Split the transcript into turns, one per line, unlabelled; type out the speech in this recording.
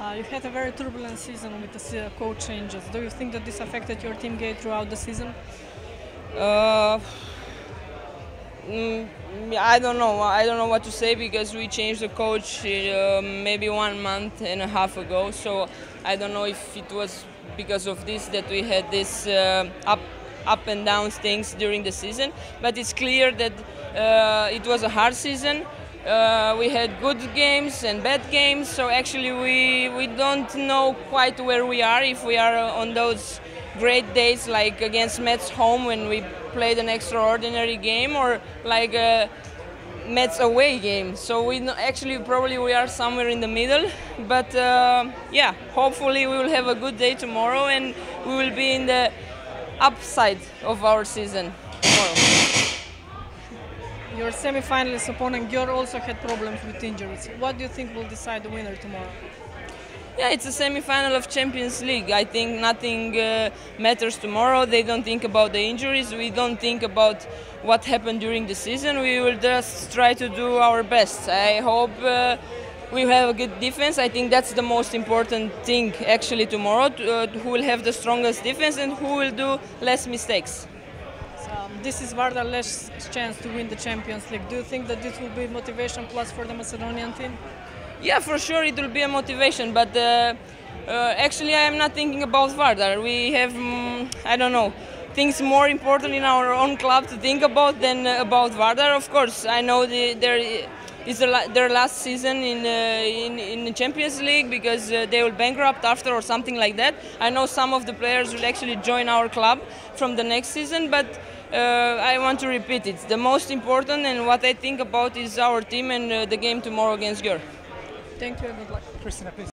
You had a very turbulent season with the coach changes. Do you think that this affected your team game throughout the season?
Uh, I don't know. I don't know what to say because we changed the coach maybe 1 month and a half ago. So I don't know if it was because of this that we had this up and down things during the season. But it's clear that it was a hard season. We had good games and bad games. So actually we don't know quite where we are, if we are on those great days like against Mets home when we played an extraordinary game, or like a Mets away game. So actually probably we are somewhere in the middle. But yeah, hopefully we will have a good day tomorrow and we will be in the upside of our season tomorrow.
Your semi-finalist opponent Győr also had problems with injuries. What do you think will decide the winner tomorrow?
Yeah, it's a semi-final of Champions League. I think nothing matters tomorrow. They don't think about the injuries. We don't think about what happened during the season. We will just try to do our best. I hope we have a good defense. I think that's the most important thing actually tomorrow. Who will have the strongest defense and who will do less mistakes.
This is Vardar's last chance to win the Champions League. Do you think that this will be motivation plus for the Macedonian team?
Yeah, for sure it will be a motivation, but actually I am not thinking about Vardar. We have, I don't know, things more important in our own club to think about than about Vardar. Of course, I know it's their last season in the Champions League because they will bankrupt after or something like that. I know some of the players will actually join our club from the next season, but I want to repeat it. The most important and what I think about is our team and the game tomorrow against Győr.
Thank you and good luck.
Christina, please.